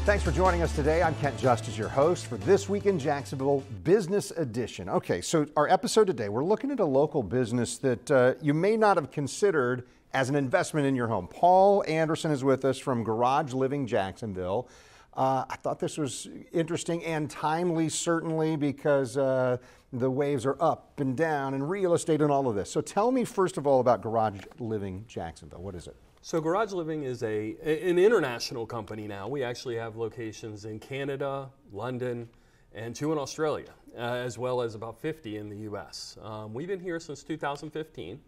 Thanks for joining us today. I'm Kent Justice, your host for This Week in Jacksonville Business Edition. Okay, so our episode today, we're looking at a local business that you may not have considered as an investment in your home. Paul Anderson is with us from Garage Living Jacksonville. I thought this was interesting and timely, certainly, because the waves are up and down and real estate and all of this. So tell me, first of all, about Garage Living Jacksonville. What is it? So Garage Living is an international company now. We actually have locations in Canada, London, and 2 in Australia, as well as about 50 in the US. We've been here since 2015.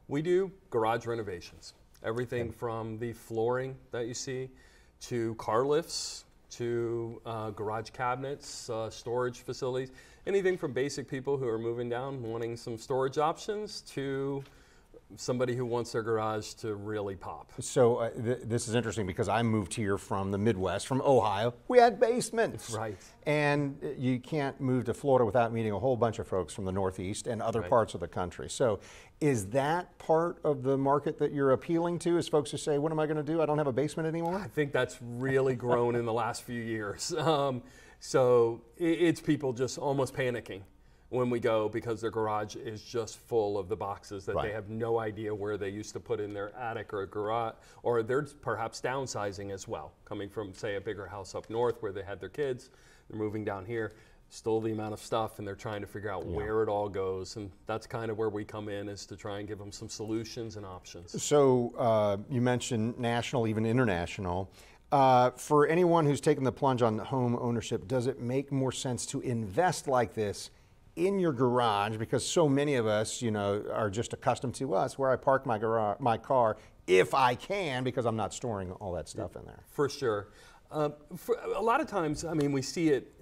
We do garage renovations. Everything from the flooring that you see to car lifts, to garage cabinets, storage facilities, anything from basic people who are moving down wanting some storage options to somebody who wants their garage to really pop. So this is interesting because I moved here from the Midwest, from Ohio. We had basements. Right. And you can't move to Florida without meeting a whole bunch of folks from the Northeast and other parts of the country. So is that part of the market that you're appealing to, is folks who say, what am I going to do? I don't have a basement anymore? I think that's really grown in the last few years. So it's people just almost panicking when we go because their garage is just full of the boxes that they have no idea where they used to put in their attic or garage, or they're perhaps downsizing as well, coming from, say, a bigger house up north where they had their kids. They're moving down here, still the amount of stuff, and they're trying to figure out where it all goes. And that's kind of where we come in, is to try and give them some solutions and options. So you mentioned national, even international. For anyone who's taken the plunge on home ownership, does it make more sense to invest like this in your garage? Because so many of us, you know, are just accustomed to us where I park my car if I can, because I'm not storing all that stuff in there. For sure. For a lot of times, I mean, we see it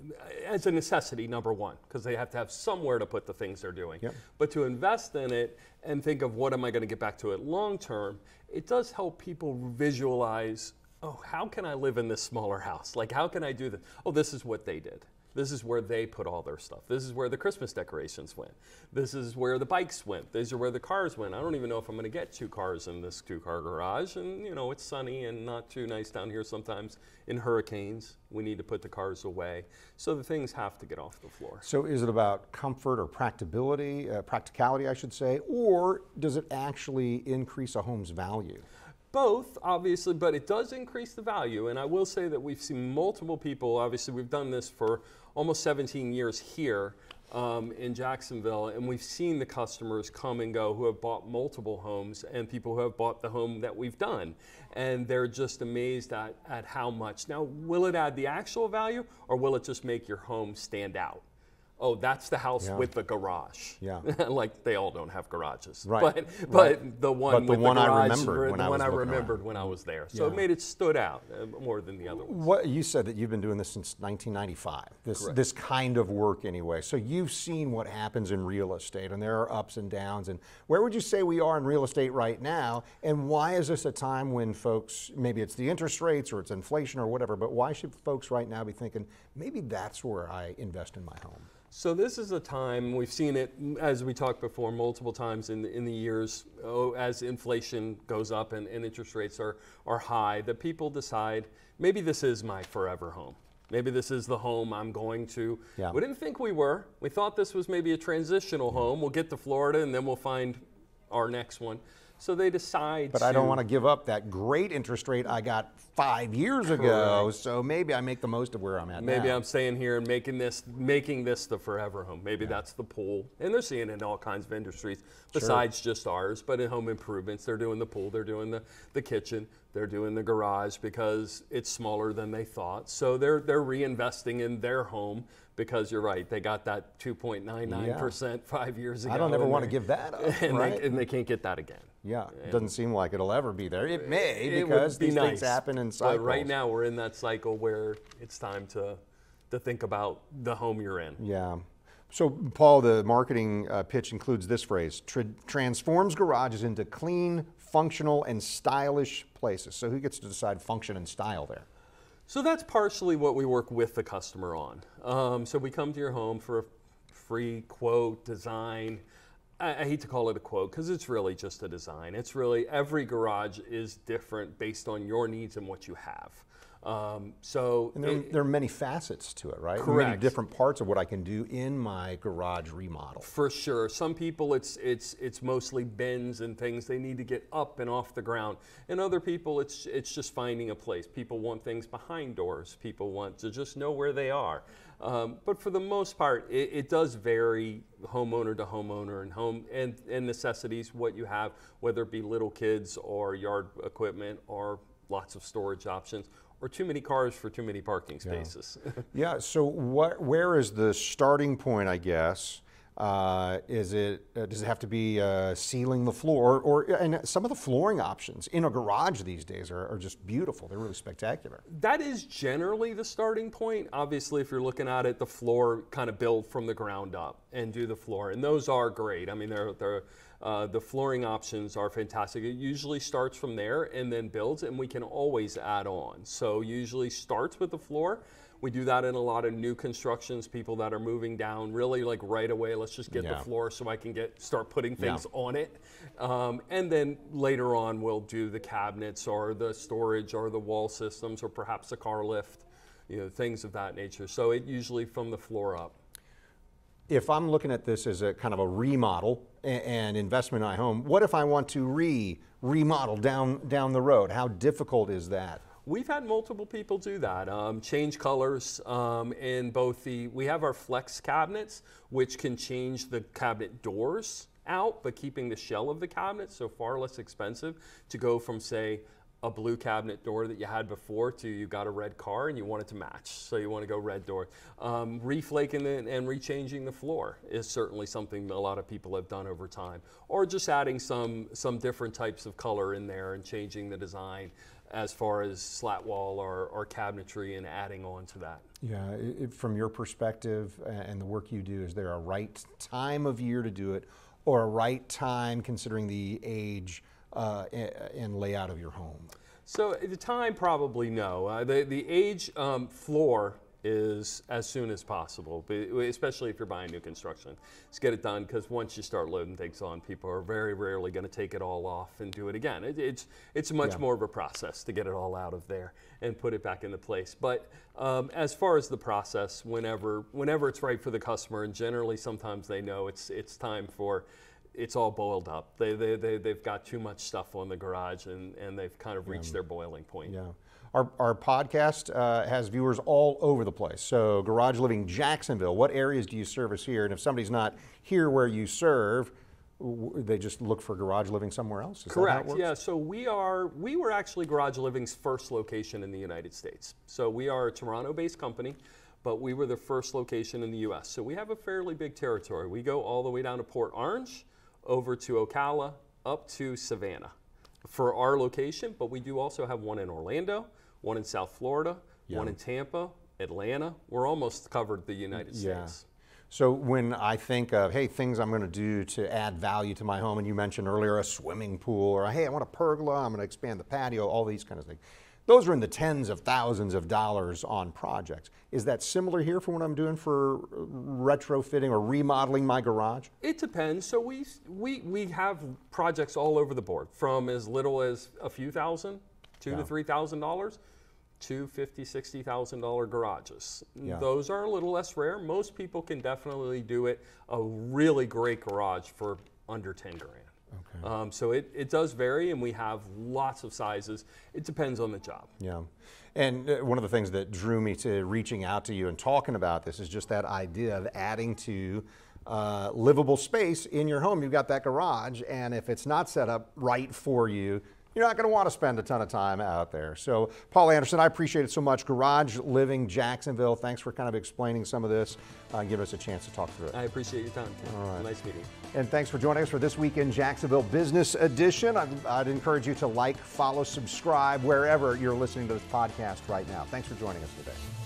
as a necessity, number one, because they have to have somewhere to put the things they're doing. Yep. But to invest in it and think of what am I going to get back to it long term, it does help people visualize, oh, how can I live in this smaller house? Like, how can I do this? Oh, this is what they did. This is where they put all their stuff. This is where the Christmas decorations went. This is where the bikes went. These are where the cars went. I don't even know if I'm going to get 2 cars in this 2-car garage. And, you know, it's sunny and not too nice down here sometimes. In hurricanes, we need to put the cars away. So the things have to get off the floor. So is it about comfort or practicality, I should say, or does it actually increase a home's value? Both, obviously, but it does increase the value. And I will say that we've seen multiple people, obviously we've done this for almost 17 years here in Jacksonville, and we've seen the customers come and go who have bought multiple homes and people who have bought the home that we've done. And they're just amazed at how much. Now, will it add the actual value, or will it just make your home stand out? Oh, that's the house with the garage. Yeah. Like, they all don't have garages. Right. But the one with the garage, I remembered when I was there. So it made it stood out more than the other ones. What you said that you've been doing this since 1995. This kind of work anyway. So you've seen what happens in real estate, and there are ups and downs. And where would you say we are in real estate right now? And why is this a time when folks, maybe it's the interest rates or it's inflation or whatever, but why should folks right now be thinking, maybe that's where I invest in my home? So this is a time, we've seen it, as we talked before, multiple times in the years, as inflation goes up and interest rates are high, that people decide, maybe this is my forever home. Maybe this is the home I'm going to. Yeah. We didn't think we were. We thought this was maybe a transitional home. We'll get to Florida and then we'll find our next one. So they decide But I don't want to give up that great interest rate I got 5 years ago, so maybe I make the most of where I'm at now. Maybe I'm staying here and making this the forever home. Maybe that's the pool. And they're seeing it in all kinds of industries besides just ours, but in home improvements, they're doing the pool, they're doing the kitchen, they're doing the garage because it's smaller than they thought. So they're reinvesting in their home because you're right, they got that 2.99% 5 years ago. I don't ever want to give that up, and they can't get that again. Yeah, it doesn't seem like it'll ever be there. It may, because these things happen in cycles. But right now we're in that cycle where it's time to think about the home you're in. Yeah. So, Paul, the marketing pitch includes this phrase: transforms garages into clean, functional, and stylish places. So who gets to decide function and style there? So that's partially what we work with the customer on. So we come to your home for a free quote, design. I hate to call it a quote because it's really just a design. It's really, every garage is different based on your needs and what you have. And there are many facets to it, right? Correct. Many different parts of what I can do in my garage remodel. For sure. Some people, it's mostly bins and things they need to get up and off the ground. And other people, it's just finding a place. People want things behind doors. People want to just know where they are. But for the most part, it does vary homeowner to homeowner and necessities, what you have, whether it be little kids or yard equipment or lots of storage options, or too many cars for too many parking spaces. Yeah, so where is the starting point, I guess? Does it have to be sealing the floor? And some of the flooring options in a garage these days are just beautiful. They're really spectacular. That is generally the starting point. Obviously, if you're looking at it, the floor kind of build from the ground up and do the floor. And those are great. I mean, the flooring options are fantastic. It usually starts from there and then builds, and we can always add on. So usually starts with the floor. We do that in a lot of new constructions, people that are moving down really like right away. Let's just get the floor so I can start putting things on it. And then later on, we'll do the cabinets or the storage or the wall systems or perhaps a car lift, things of that nature. So it usually from the floor up. If I'm looking at this as a kind of a remodel and investment in my home, what if I want to remodel down the road? How difficult is that? We've had multiple people do that, change colors in both we have our flex cabinets, which can change the cabinet doors out, but keeping the shell of the cabinet, so far less expensive to go from, say, a blue cabinet door that you had before to you got a red car and you want it to match, so you want to go red door. Reflaking and rechanging the floor is certainly something a lot of people have done over time, or just adding some different types of color in there and changing the design as far as slat wall or cabinetry and adding on to that. Yeah, from your perspective and the work you do, is there a right time of year to do it, or a right time considering the age and layout of your home? So the time, probably no. The age floor is as soon as possible, especially if you're buying new construction. Just get it done, because once you start loading things on, people are very rarely going to take it all off and do it again. It's much more of a process to get it all out of there and put it back into place. But as far as the process, whenever it's right for the customer, and generally sometimes they know it's time for, it's all boiled up. They've got too much stuff on the garage and they've kind of reached their boiling point. Yeah. Our podcast has viewers all over the place. So Garage Living Jacksonville, what areas do you service here? And if somebody's not here where you serve, they just look for Garage Living somewhere else? Is Correct. That how it works? Yeah. So we were actually Garage Living's first location in the United States. So we are a Toronto-based company, but we were the first location in the U.S. So we have a fairly big territory. We go all the way down to Port Orange, over to Ocala, up to Savannah for our location, but we do also have one in Orlando, one in South Florida, one in Tampa, Atlanta. We're almost covered the United States. So when I think of, hey, things I'm going to do to add value to my home, and you mentioned earlier a swimming pool, or hey, I want a pergola, I'm going to expand the patio, all these kind of things. Those are in the tens of thousands of dollars on projects. Is that similar here for what I'm doing for retrofitting or remodeling my garage? It depends. So we have projects all over the board, from as little as a few thousand, $2,000 to $3,000, to $50,000, $60,000 garages. Those are a little less rare. Most people can definitely do a really great garage for under 10 grand. Okay. So it does vary, and we have lots of sizes. It depends on the job. Yeah. And one of the things that drew me to reaching out to you and talking about this is just that idea of adding to livable space in your home. You've got that garage, and if it's not set up right for you, you're not going to want to spend a ton of time out there. So, Paul Anderson, I appreciate it so much. Garage Living Jacksonville, thanks for kind of explaining some of this, giving us a chance to talk through it. I appreciate your time, Ken. All right. Nice meeting you. And thanks for joining us for This Week in Jacksonville Business Edition. I'd encourage you to like, follow, subscribe wherever you're listening to this podcast right now. Thanks for joining us today.